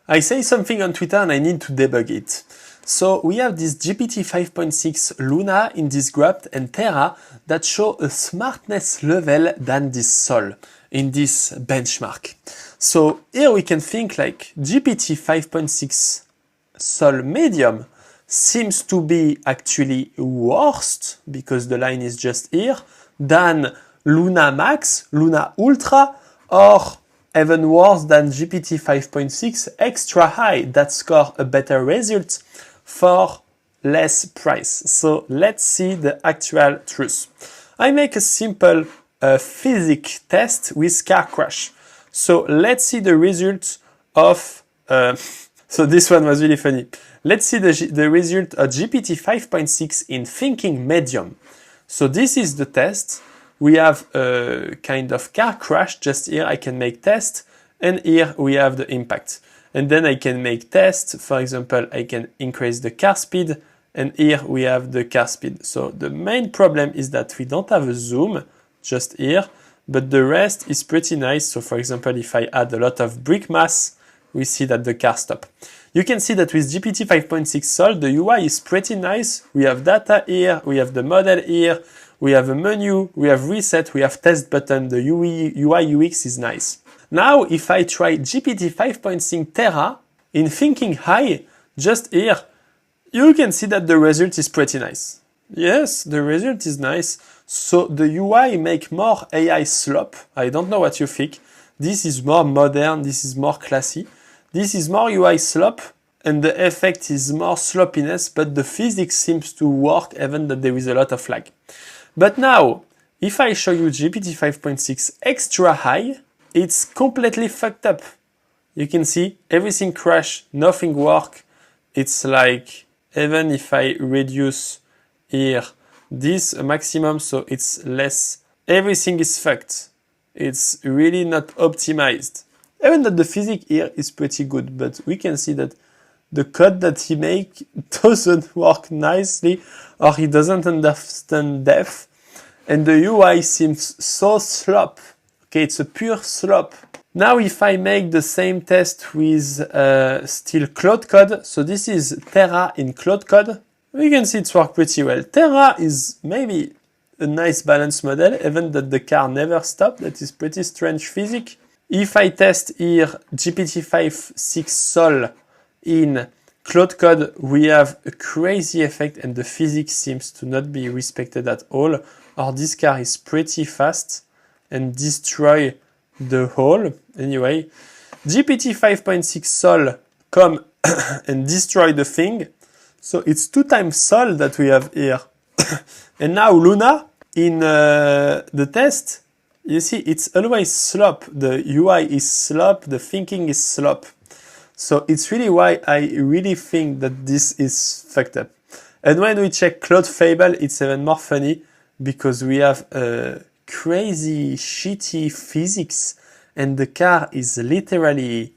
I say something on Twitter and I need to debug it. So we have this GPT 5.6 Luna in this graph and Terra that show a smartness level than this Sol in this benchmark. So here we can think like GPT 5.6 Sol medium seems to be actually worst, because the line is just here, than Luna Max, Luna Ultra, or even worse than GPT 5.6 Extra High that score a better result for less price. So let's see the actual truth. I make a simple physics test with car crash. So let's see the result of, so this one was really funny. Let's see the result of GPT 5.6 in thinking medium. So this is the test. We have a kind of car crash. Just here I can make test, and here we have the impact. And then I can make test. For example, I can increase the car speed, and here we have the car speed. So the main problem is that we don't have a zoom just here, but the rest is pretty nice. So for example, if I add a lot of brick mass, we see that the car stop. You can see that with GPT 5.6 Sol, the UI is pretty nice. We have data here, we have the model here, we have a menu, we have reset, we have test button. The UI UX is nice. Now, if I try GPT 5.6 Terra in thinking high, just here, you can see that the result is pretty nice. Yes, the result is nice. So the UI make more AI slop. I don't know what you think. This is more modern, this is more classy. This is more UI slop, and the effect is more sloppiness, but the physics seems to work even though there is a lot of lag. But now, if I show you GPT 5.6 Extra High, it's completely fucked up. You can see everything crash, nothing work. It's like, even if I reduce here this maximum, so it's less, everything is fucked. It's really not optimized. Even though the physics here is pretty good, but we can see that the code that he make doesn't work nicely, or he doesn't understand depth, and the UI seems so slop. Okay, it's a pure slop. Now if I make the same test with still Cloud Code, so this is Terra in Cloud Code, we can see it's worked pretty well. Terra is maybe a nice balanced model, even that the car never stopped. That is pretty strange physics. If I test here GPT 5.6 Sol in Cloud Code, we have a crazy effect and the physics seems to not be respected at all. Or this car is pretty fast and destroy the whole. Anyway, GPT 5.6 Sol come and destroy the thing. So it's 2 times Sol that we have here. And now Luna, in the test, you see it's always slop. The UI is slop, the thinking is slop. So it's really why I really think that this is fucked up. And when we check Cloud Fable, it's even more funny because we have a crazy shitty physics and the car is literally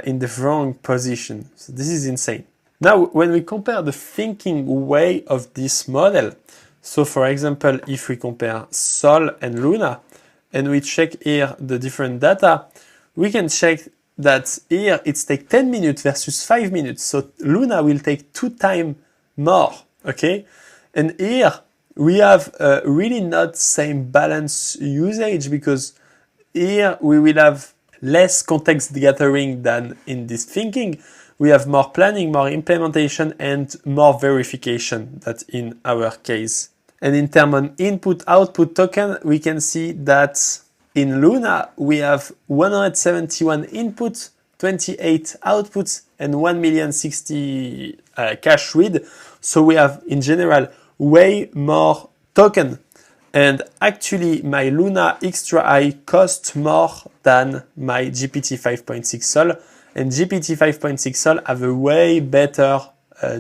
in the wrong position. So this is insane. Now, when we compare the thinking way of this model, so for example, if we compare Sol and Luna, and we check here the different data, we can check that here it's take 10 minutes versus 5 minutes. So Luna will take 2 times more, okay? And here we have really not same balance usage because here we will have less context gathering than in this thinking. We have more planning, more implementation, and more verification than in our case. And in terms of input-output token, we can see that in Luna, we have 171 inputs, 28 outputs, and 1,060,000 cache read. So we have, in general, way more token. And actually, my Luna Extra High costs more than my GPT 5.6 Sol. And GPT 5.6 Sol have a way better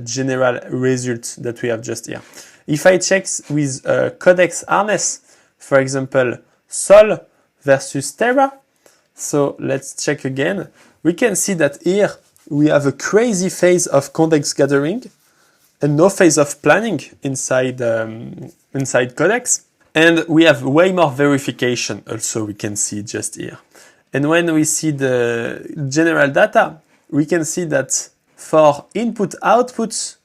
general result that we have just here. If I check with codex harness, for example, Sol versus Terra, so let's check again. We can see that here we have a crazy phase of context gathering and no phase of planning inside codex. And we have way more verification also, we can see just here. And when we see the general data, we can see that for input-output,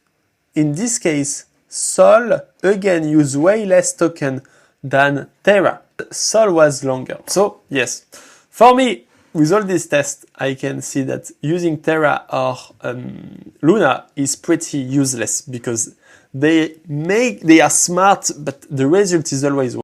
in this case, Sol again use way less token than Terra. Sol was longer. So yes, for me, with all these tests, I can see that using Terra or Luna is pretty useless because they are smart, but the result is always